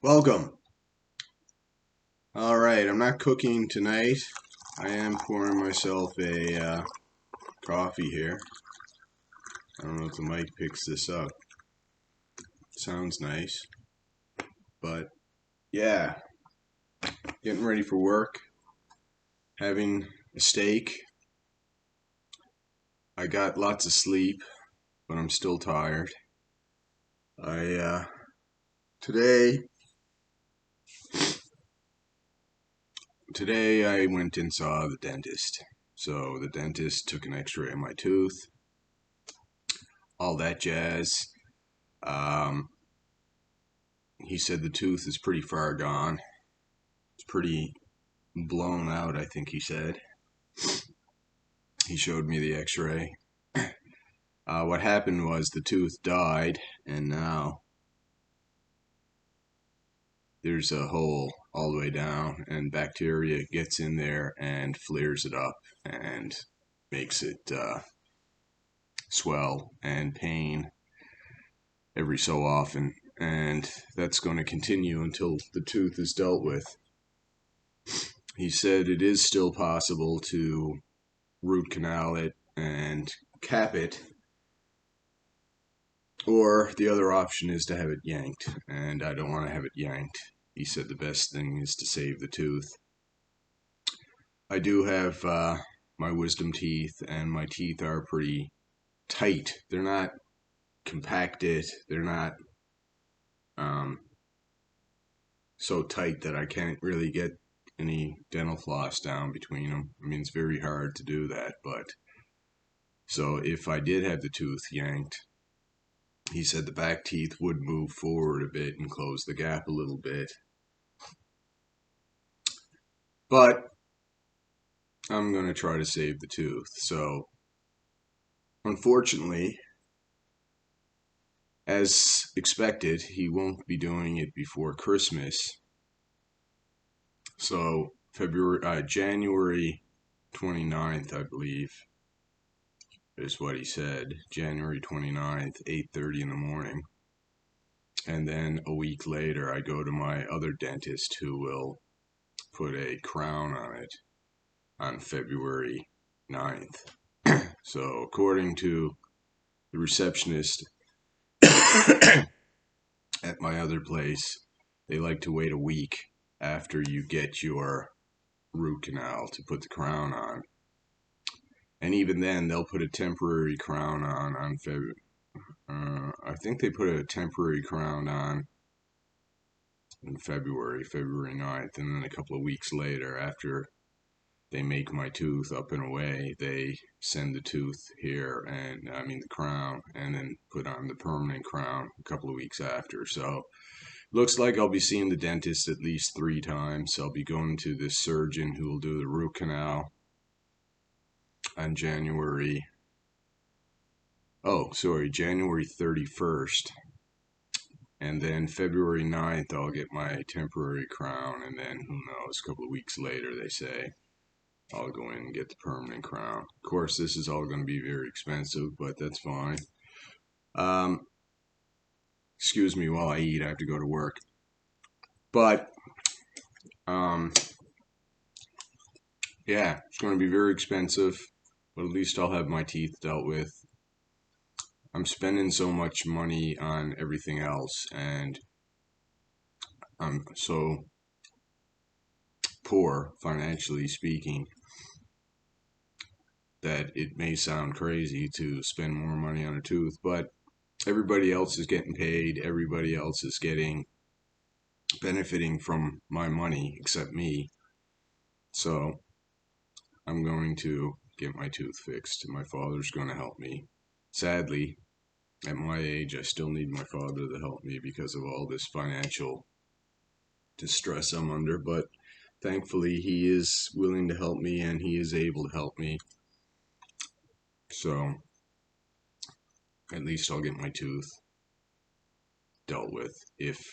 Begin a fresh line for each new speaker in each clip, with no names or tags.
Welcome. All right, I'm not cooking tonight. I am pouring myself a coffee here. I don't know if the mic picks this up. Sounds nice. But yeah, getting ready for work, having a steak. I got lots of sleep, but I'm still tired. I today today I went and saw the dentist. So the dentist took an x-ray of my tooth, all that jazz. Um, he said the tooth is pretty far gone. It's pretty blown out, I think he said. He showed me the x-ray. What happened was the tooth died, and now there's a hole all the way down, and bacteria gets in there and flares it up and makes it swell and pain every so often. And that's going to continue until the tooth is dealt with. He said it is still possible to root canal it and cap it, or the other option is to have it yanked, and I don't want to have it yanked. He said the best thing is to save the tooth. I do have my wisdom teeth, and my teeth are pretty tight. They're not compacted. They're not um, so tight that I can't really get any dental floss down between them. I mean, it's very hard to do that, but so if I did have the tooth yanked, he said the back teeth would move forward a bit and close the gap a little bit. But I'm going to try to save the tooth. So, unfortunately, as expected, he won't be doing it before Christmas. So, January 29th, I believe, is what he said. January 29th, 8:30 in the morning. And then a week later, I go to my other dentist who will put a crown on it on February 9th. So, according to the receptionist at my other place, they like to wait a week after you get your root canal to put the crown on. And even then, they'll put a temporary crown on February. I think they put a temporary crown on in February 9th, and then a couple of weeks later, after they make my tooth up and away, they send the tooth here, and I mean the crown, and then put on the permanent crown a couple of weeks after. So looks like I'll be seeing the dentist at least 3 times. I'll be going to this surgeon who will do the root canal on January 31st. And then February 9th, I'll get my temporary crown. And then who knows, a couple of weeks later, they say, I'll go in and get the permanent crown. Of course, this is all going to be very expensive, but that's fine. Um, excuse me while I eat. I have to go to work. But, um, yeah, it's going to be very expensive, but at least I'll have my teeth dealt with. I'm spending so much money on everything else, and I'm so poor, financially speaking, that it may sound crazy to spend more money on a tooth, but everybody else is getting paid, everybody else is benefiting from my money except me. So I'm going to get my tooth fixed. My father's going to help me. Sadly, at my age, I still need my father to help me because of all this financial distress I'm under, but thankfully he is willing to help me and he is able to help me. So at least I'll get my tooth dealt with if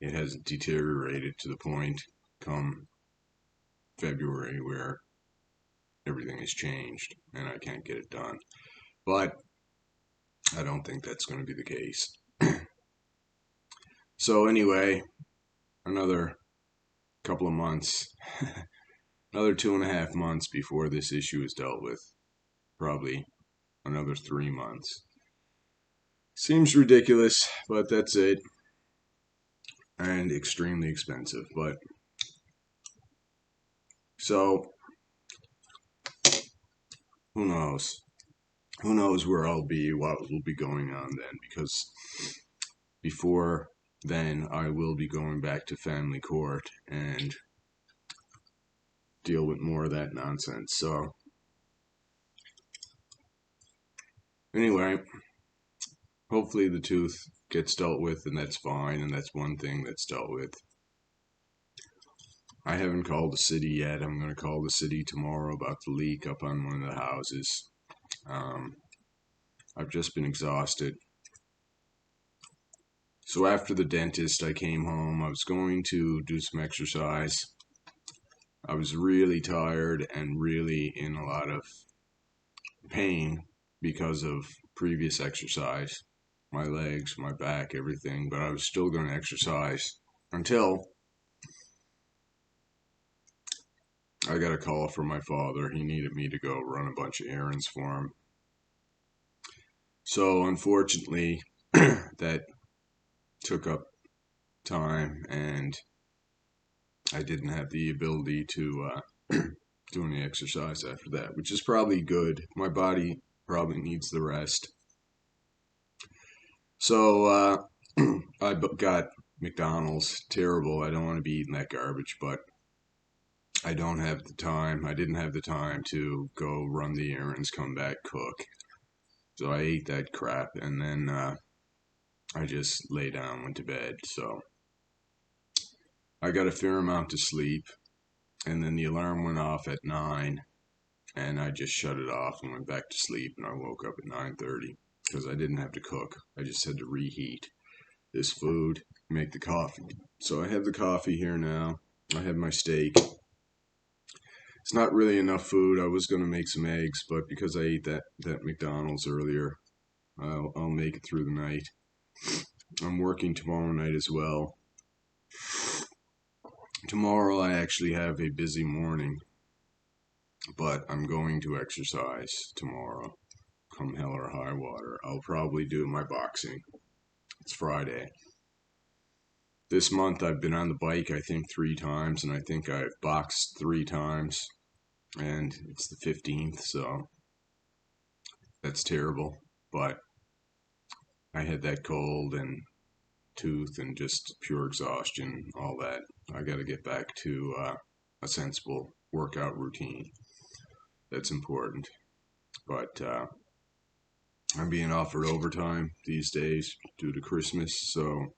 it hasn't deteriorated to the point come February where everything has changed and I can't get it done. But I don't think that's going to be the case. So anyway, another couple of months, another 2.5 months before this issue is dealt with. Probably another 3 months. Seems ridiculous, but that's it. And extremely expensive. But so who knows? Who knows where I'll be, what will be going on then, because before then I will be going back to family court and deal with more of that nonsense. So anyway, hopefully the tooth gets dealt with and that's fine, and that's one thing that's dealt with. I haven't called the city yet. I'm going to call the city tomorrow about the leak up on one of the houses. I've just been exhausted. So after the dentist, I came home. I was going to do some exercise. I was really tired and really in a lot of pain because of previous exercise. My legs, my back, everything. But I was still going to exercise until I got a call from my father. He needed me to go run a bunch of errands for him. So unfortunately, that took up time, and I didn't have the ability to do any exercise after that, which is probably good. My body probably needs the rest. So I got McDonald's. Terrible. I don't want to be eating that garbage, but I don't have the time. I didn't have the time to go run the errands, come back, cook. So I ate that crap, and then I just lay down, went to bed. So I got a fair amount of sleep, and then the alarm went off at 9, and I just shut it off and went back to sleep, and I woke up at 9:30 because I didn't have to cook. I just had to reheat this food, make the coffee. So I have the coffee here now. I have my steak. It's not really enough food. I was going to make some eggs, but because I ate that McDonald's earlier, I'll make it through the night. I'm working tomorrow night as well. Tomorrow I actually have a busy morning, but I'm going to exercise tomorrow, come hell or high water. I'll probably do my boxing. It's Friday. This month I've been on the bike, I think 3 times, and I think I've boxed 3 times, and it's the 15th, so that's terrible. But I had that cold and tooth and just pure exhaustion, all that. I got to get back to a sensible workout routine. That's important. But I'm being offered overtime these days due to Christmas, so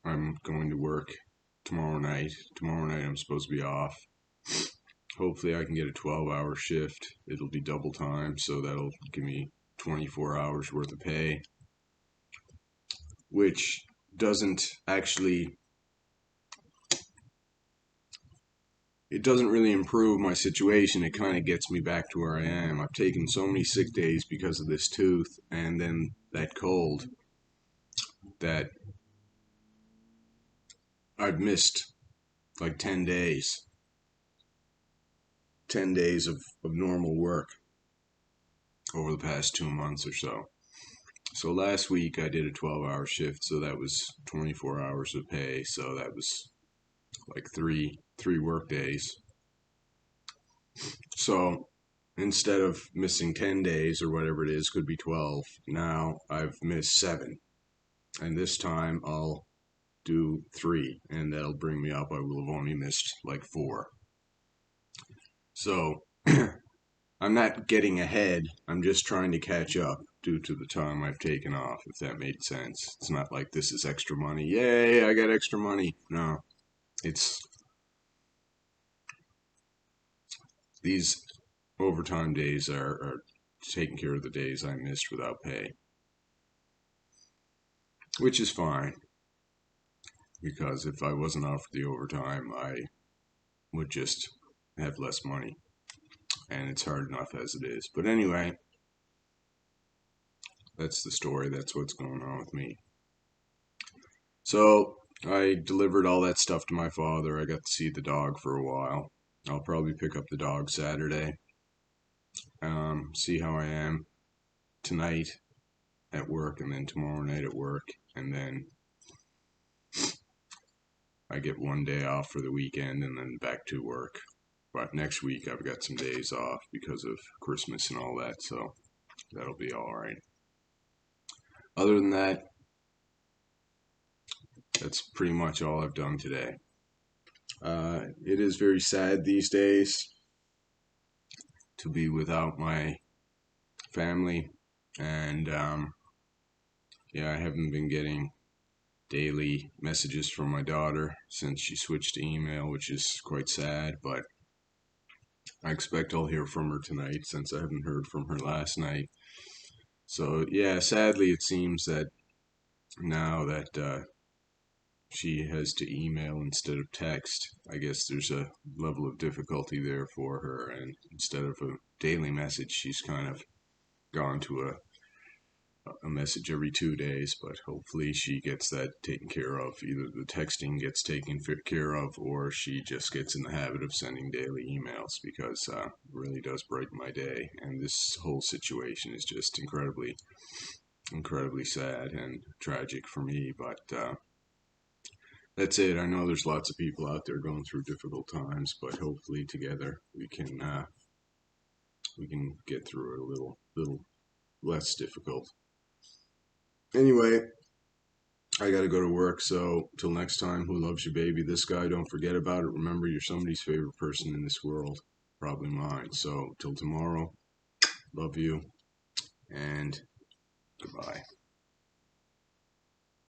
I'm going to work tomorrow night. Tomorrow night I'm supposed to be off. Hopefully I can get a 12-hour shift. It'll be double time, so that'll give me 24 hours worth of pay, which doesn't actually, it doesn't really improve my situation. It kind of gets me back to where I am. I've taken so many sick days because of this tooth and then that cold that I've missed like 10 days. 10 days of normal work over the past 2 months or so. So last week I did a 12-hour shift, so that was 24 hours of pay, so that was like three work days. So instead of missing 10 days or whatever it is, could be 12, now I've missed 7. And this time I'll do 3, and that'll bring me up. I will have only missed like 4. So I'm not getting ahead. I'm just trying to catch up due to the time I've taken off, if that made sense. It's not like this is extra money. Yay, I got extra money. No, it's these overtime days are taking care of the days I missed without pay, which is fine, because if I wasn't offered the overtime, I would just have less money, and it's hard enough as it is. But anyway, that's the story. That's what's going on with me. So I delivered all that stuff to my father. I got to see the dog for a while. I'll probably pick up the dog Saturday. See how I am tonight at work, and then tomorrow night at work, and then I get one day off for the weekend, and then back to work. But next week I've got some days off because of Christmas and all that, so that'll be all right. Other than that, that's pretty much all I've done today. It is very sad these days to be without my family, and yeah, I haven't been getting daily messages from my daughter since she switched to email, which is quite sad, but I expect I'll hear from her tonight since I haven't heard from her last night. So, yeah, sadly, it seems that now that she has to email instead of text, I guess there's a level of difficulty there for her, and instead of a daily message, she's kind of gone to a message every 2 days, but hopefully she gets that taken care of. Either the texting gets taken care of, or she just gets in the habit of sending daily emails, because it really does brighten my day. And this whole situation is just incredibly sad and tragic for me. But that's it. I know there's lots of people out there going through difficult times, but hopefully together we can get through it a little less difficult. Anyway, I gotta go to work, so till next time, who loves you, baby? This guy, don't forget about it. Remember, you're somebody's favorite person in this world, probably mine. So till tomorrow, love you, and goodbye.